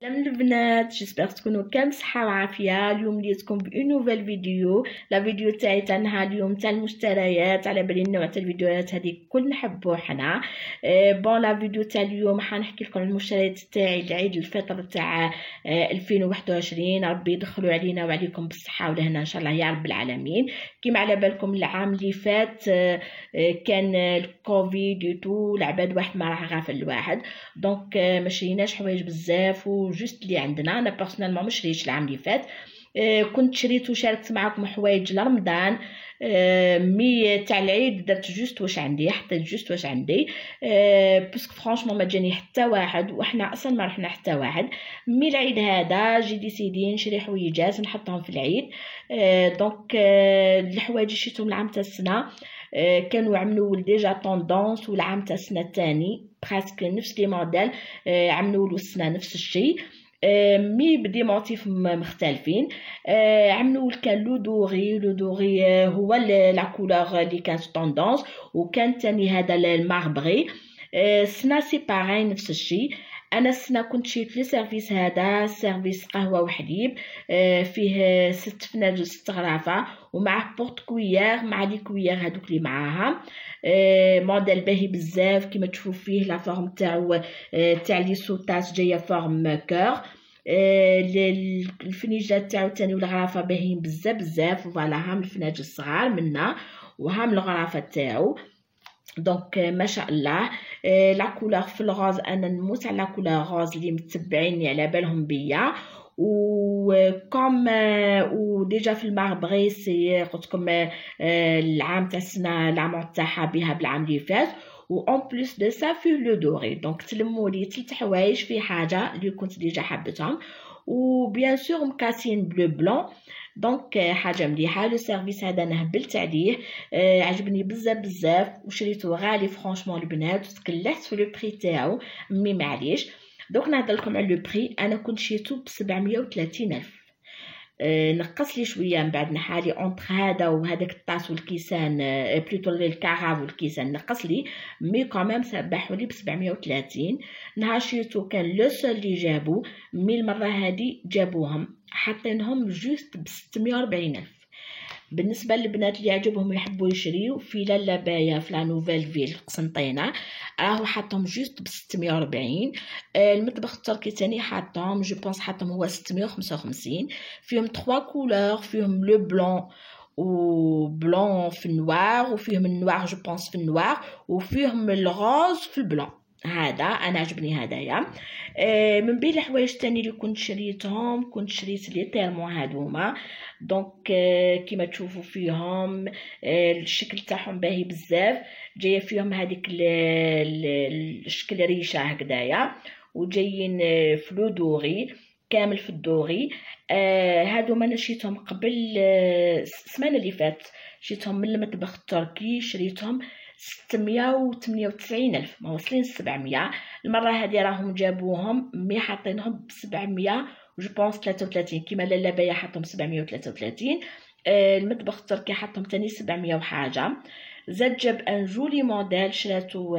سلام البنات، جيسبر تكونوا كامل صحه وعافيه. اليوم جيتكم بأون نوفيل فيديو. لا فيديو تاعي تاع اليوم تاع المشتريات. على بالي النوع تاع الفيديوهات هذه كل نحبوه حنا. بون لا فيديو تاع اليوم حنحكي لكم على المشتريات تاعي لعيد الفطر تاع 2021. ربي يدخلوا علينا وعليكم بالصحه والهنا ان شاء الله يا رب العالمين. كيما على بالكم العام اللي فات كان الكوفيد تو العباد واحد ما راح غافل الواحد، دونك ما شريناش حوايج بزاف وجوست اللي عندنا. انا بيرسونيلمون ما شريتش العام اللي فات. كنت شريت وشاركت معكم حوايج لرمضان. مي تاع العيد درت جوست واش عندي، حطيت جوست واش عندي. باسكو فرانشمون ما جاني حتى واحد، وحنا اصلا ما رحنا حتى واحد. مي العيد هذا جي ديسيدي نشري حويجات نحطهم في العيد. دونك الحوايج اللي شريتهم العام تاع السنه كانوا عملوا ديجا طوندونس، والعام تاع السنه الثاني براسك نفس لي موديل عملوا له السنه نفس الشيء، مي بدي موتيف مختلفين. عملوا كان لو دوغي هو لا كولور اللي كانت طوندونس، وكان تاني هذا الماربري. السنه سي باغي نفس الشيء. انا السنه كنت شريت لي سيرفيس، هذا سيرفيس قهوه وحليب، فيه 6 فناجل 6 غرافه ومعه بورت كويير مع لي كويير هذوك اللي معاها. موديل باهي بزاف كيما تشوفوا فيه لا فورم تاعو تاع لي سوطاس جايه فورم كور. الفنيجات تاعو تاني والغرافه باهيين بزاف فوالا، هام الفناجل الصغار منا وهام الغرافه تاعو. دونك ما شاء الله. لا كولور في الغاز انا نموت على لا كولور غاز اللي متبعيني على بالهم بيا. وكم وديجا في الماربري سي قلتلكم العام تاع السنه العام تاعها بها بالعام اللي فات، و اون بليس دو سا فيه لو دوري. دونك تلموا لي 3 حوايج في حاجه اللي كنت ديجا حبيتهم، وبيان سور مكاسين بلو بلون. دونك حاجه مليحه. لو سيرفيس هذا نهبلت عليه، عجبني بزاف وشريته غالي فرانشمون البنات، وتكلحت في لو بري تاعو مي معليش. دوك نهضر لكم على لو بري. انا كنت شريته ب 730 الف، نقص لي شويه من بعد نحالي اونتر هذا وهذاك الطاس والكيسان، بلوتو الكعاب والكيسان نقص لي، مي كوميم سبحوا لي ب 730. نهار شريتو كان لو سول اللي جابو، مي المره هذه جابوهم حاطينهم جوست ب 640 الف. بالنسبه للبنات اللي يعجبهم يحبوا يشريو في لالا بايا في لا نوفيل فيل قسنطينه، راهو حاطهم جوست ب 640. المطبخ التركي تاني حاطهم جو بونس حاطهم هو 655. فيهم 3 كولور، فيهم لو بلون وبلون في النوار، وفيهم النوار جو بونس في النوار، وفيهم الغوز في البلون. هذا انا عجبني هدايا. من بين الحوايج تاني اللي كنت شريتهم، كنت شريت لي تيرمو هادوما. دونك كيما تشوفوا فيهم الشكل تاعهم باهي بزاف، جايه فيهم هذيك الشكل ريشه هكذايا، وجايين فلو دوغي كامل في الدوغي. هادوما انا شريتهم قبل السمانه اللي فات، شريتهم من المطبخ التركي، شريتهم 698 الف، ما وصلين 700. المره هذه راهم جابوهم مي حاطينهم ب 700 جو بونس 33، كيما لالا بايا حطهم 733. المطبخ التركي حطهم تاني 700 وحاجه. زاد جاب ان جولي موديل شراتو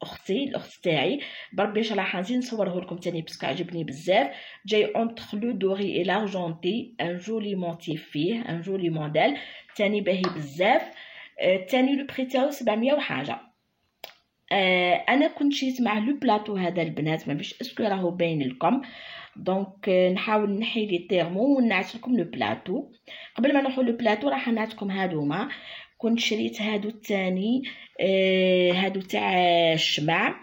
اختي الاخت تاعي، بربي ان شاء الله حنزيد نصوره لكم تاني باسكو عجبني بزاف. جاي اونتر لو دوري اي لارجونتي، ان جولي موتيف فيه، ان جولي موديل تاني باهي بزاف. تاني لو بري تاعو 700 وحاجه. انا كنت شريت مع لو بلاطو هذا البنات، ما بيش اسكو راهو باين لكم. دونك نحاول نحي لي تيرمو ونعت لكم لو بلاطو. قبل ما نروحوا لو بلاطو راح نعطيكم هادوما. كنت شريت هادو الثاني، هادو تاع الشمع.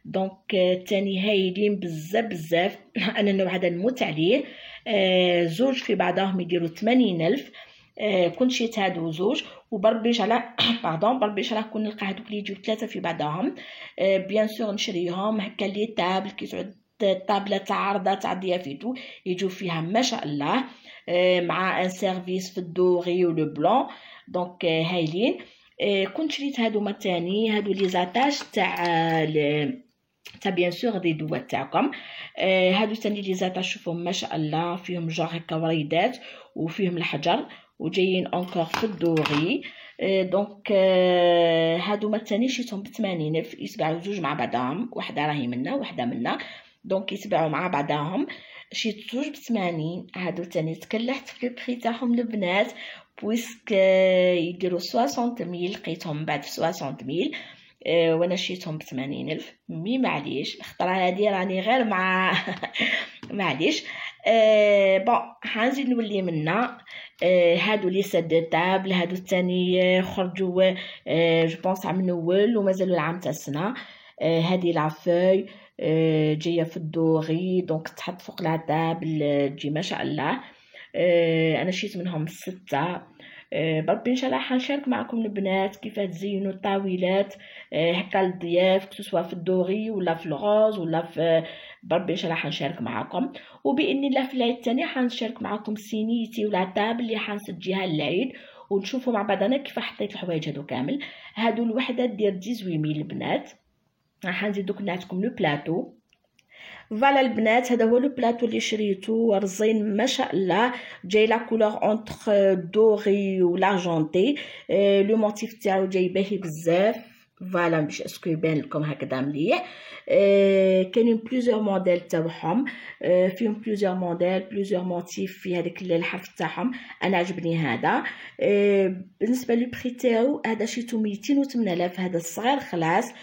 دونك تاني هايلين بزاف انا النوع هذا نموت عليه. زوج في بعضهم يديروا 80 الف. كنت شريت هادو زوج، وبربي على باردون بربي على كون نلقى هادوك اللي يجيو 3 في بعضهم. بيان سور نشريهم هكا لي تابل كي تعود الطابله تاع عرضه تاع ضيافيتو يجوا فيها ما شاء الله، مع ان سيرفيس في الدوغي ولو بلون. دونك هايلين. كنت شريت هادو تاني، هادو لي زاتاج تاع بيان سور دي دوات تاعكم. هادو تاني لي زاتاج شوفهم ما شاء الله، فيهم جور هكا وريدات وفيهم الحجر، وجايين اونكور في الدوغي. دونك هادو تاني شريتهم ب 80 الف، يسبعوا زوج مع بعضهم، وحده راهي منا وحده منا. دونك يتباعوا مع بعضهم. شي زوج ب80. هادو تاني تكلحت في البري تاعهم البنات بويسك يديروا 60,000 لقيتهم من بعد في 60,000. وانا شريتهم ب80,000. معليش الخطره هادي راني غير مع معليش. بون حنزيد نولي منا. هادو لي سات دو طابل، هادو الثاني خرجوا جو بونس عام الاول ومازالوا العام تاع السنه. هادي لا فوي جايه في الدوري، دونك تحط فوق لا طابل تجي ما شاء الله. انا شريت منهم 6. بربي ان شاء الله حنشارك معكم البنات كيفاش تزينوا الطاولات هكا للضياف، سواء في الدوري ولا في الغوز ولا في بربي ان شاء الله حنشارك معكم. وباذن الله في العيد الثاني حنشارك معكم سينيتي ولا طابل اللي حنسجيها للعيد، ونشوفوا مع بعضنا كيف حطيت الحوايج هادو كامل. هادو الوحده دير 18,000 البنات. حنزيدو نعطيكم لو بلاطو. فوالا البنات هذا هو لو بلاطو اللي شريتو رزين ما شاء الله، جاي لا كولور اونتر دوري و لارجونتي. لو موتيف تاعو جاي باهي بزاف. فوالا باش اسكو يبان لكم هكذا مليح. كاينين بليزيور موديل تاعهم، فيهم بليزيور موديل بليزيور موتيف في هذاك الحرف تاعهم. انا عجبني هذا. بالنسبه لو بري تاعو هذا شيتو 208,000. هذا الصغير خلاص.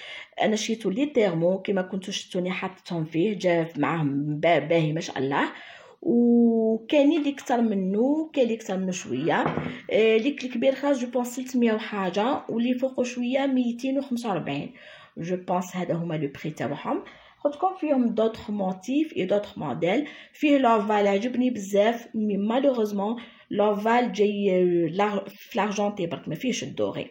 انا شريتو لي تيرمو كيما كنتو شفتوني حطيتهم فيه، جا معاهم باهي ما شاء الله. وكاين اللي كتر منه، كاين اللي كتر منه شويه. اللي الكبير خاص جو بونس 300 وحاجه، واللي فوقو شويه 245 جو بونس. هذا هما لو بري تاعهم. خدكم فيهم دوطخ موتيف اي دوطخ موديل. فيه لوفال عجبني بزاف، مي مالوغوزمون لوفال جاي في لارجونتي برك ما فيهش الدوري،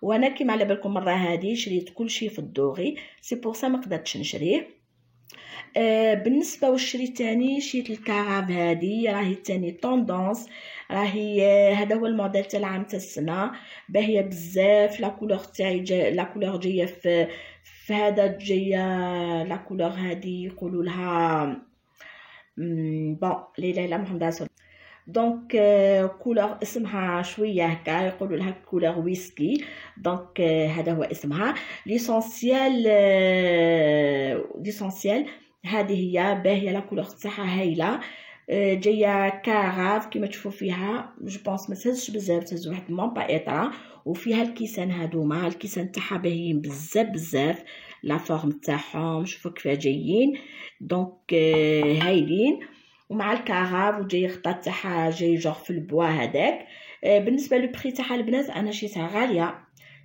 وانا كيما على بالكم مره هذه شريت كل شيء في الدوري، سي بور سا ما قدرتش نشريه. بالنسبه والشري تاني شريت الكعاب هذه، راهي تاني طوندونس، راهي هذا هو الموديل تاع العام تاع السنه، باهيه بزاف. لا كولور تاعي لا كولور جايه في هذا جايه لا كولور هذه يقولوا لها بون لا اله الا محمد رسول. دونك كولور اسمها شويه هكا يقولوا لها كولور ويسكي. دونك هذا هو اسمها. ليسونسيال هذه هي باهيه، لا كولور تاعها هايله. جايه كاراف كيما تشوفوا فيها. جو بونس ما تهزش بزاف، تهز واحد مونبا اطرا. وفيها الكيسان هذوما، الكيسان تاعها باهيين بزاف بزاف، لا فورم تاعهم شوفوا كيف جايين. دونك هايلين. ومع الكعاب وجاي خطا تاعها جاي جوغ في البوا هذاك. بالنسبه لو بري تاعها البنات انا شريتها غاليه،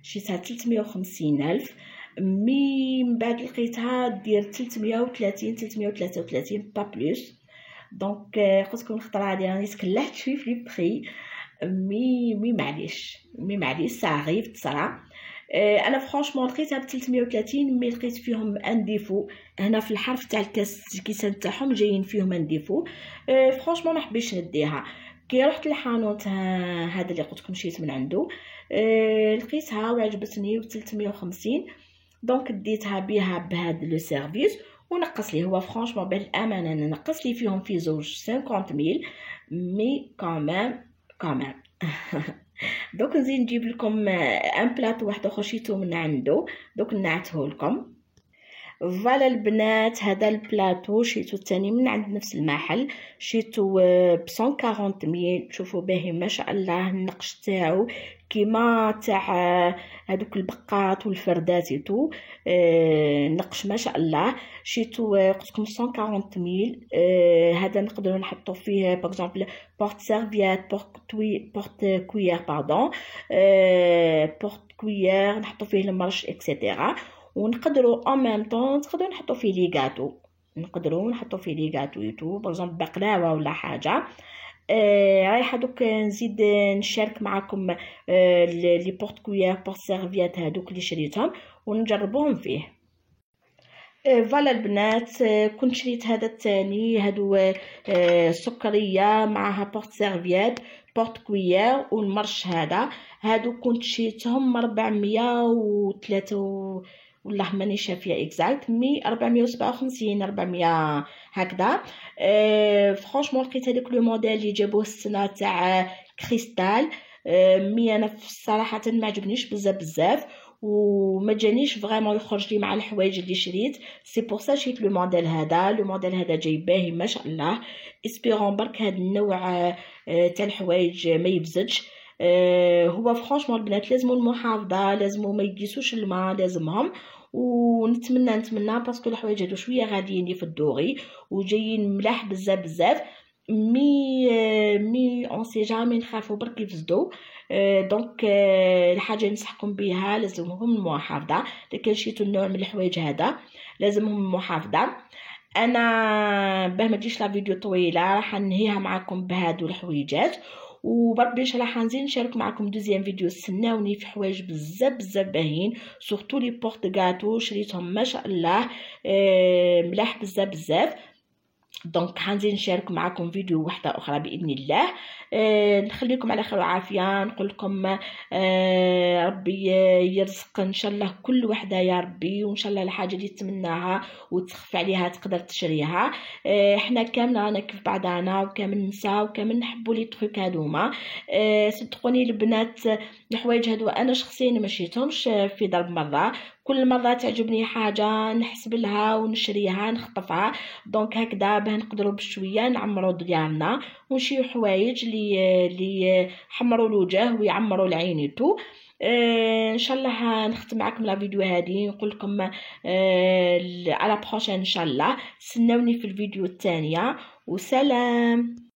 شريتها 350,000. من بعد لقيتها دير 333 با بلوس. دونك قلت لكم الخطره هذه راني تكلحت شويه في لي بري، معليش صغير تصرا. انا فرانشمون لقيتها ب 330، مي لقيت فيهم ان ديفو هنا في الحرف تاع الكيسان تاعهم جايين فيهم ان ديفو. فرانشمون ما حبيتش نديها. كي رحت للحانوت هذا اللي قلت لكم شريت من عنده، لقيتها وعجبتني ب 350. دونك ديتها بهذا لو سيرفيس ونقص لي. هو فرانشمون بالامانه نقص لي فيهم في زوج 50,000، مي كامام دوك نزيد نجيب لكم ان بلاط واحد اخر شيتو من عنده، دوك نعته لكم. فوالا البنات هذا البلاطو شيتو الثاني من عند نفس المحل، شيتو ب 140,000. تشوفوا باهي ما شاء الله. النقش تاعو كيما تاع هذوك البقات والفردات تو، نقش ما شاء الله. شيتو قلت لكم 140,000. هذا نقدروا نحطوا فيه باغ اكزومبل بورت سيرفيات، بورت كويير باردون، بورت كويير نحطوا فيه المرش اكسيتيرا. ونقدروا ان ميم طون نقدروا نحطوا فيه لي غاتو، يتو باغ اكزومبل بقلاوه ولا حاجه. رايحه دوك نزيد نشارك معكم لي بورت كويير بورت سيرفيات هذوك اللي شريتهم ونجربوهم فيه. فوالا البنات كنت شريت هذا الثاني، هادو سكريه معها بورت سيرفيات بورت كويير والمرش. هادو كنت شريتهم 403 والله ماني شافيه اكزاكت، مي 457 400 هكذا. فرانشمون لقيت هذاك لو موديل اللي جابوه السنه تاع كريستال، مي انا صراحه ما عجبنيش بزاف. وما جانيش فريمون يخرج لي مع الحوايج اللي شريت. سي بور سا شريت لو موديل هذا. لو موديل هذا جاي باهي ما شاء الله. اسبيرون برك هذا النوع تاع الحوايج ما يفزدش. هو فرانشمون البنات لازموا المحافظه، لازموا ما يقيسوش الماء، لازمهم. ونتمنى باسكو الحوايج هادو شويه غاديين لي في الدوغي وجايين ملاح بزاف بزاف. مي اون سي جامي نخافوا برك يفسدوا. دونك الحاجه اللي ننصحكم بها لازمهم المحافظه. لكن شريتوا النوع من الحوايج هذا لازمهم المحافظه. انا باه ما تجيش لا فيديو طويله راح ننهيها معكم بهادو الحويجات، وبربي ان شاء الله حنزيد نشارك معكم دوزيام فيديو. استناوني في حوايج بزاف بزاف باهيين، سورتو لي بورت غاتو شريتهم ما شاء الله ملاح بزاف بزاف. دونك حنزيد نشارك معكم فيديو واحده اخرى باذن الله. نخليكم على خير وعافيه. نقول لكم ربي يرزق ان شاء الله كل وحده يا ربي، وان شاء الله الحاجه اللي تتمناها وتخف عليها تقدر تشريها. احنا كامل رانا كيف بعضنا وكامل نساء وكامل نحبوا لي تروك هذوما. صدقوني البنات الحوايج هذو انا شخصيا ما شريتهمش في ضرب مره. كل مره تعجبني حاجه نحسب لها ونشريها نخطفها. دونك هكذا باه نقدروا بشويه نعمروا ديارنا ونشريو حوايج اللي حمروا الوجه ويعمروا العينيتو. ان شاء الله نختم معكم لا فيديو هذه. نقول لكم على بروشين ان شاء الله. استناوني في الفيديو الثانيه وسلام.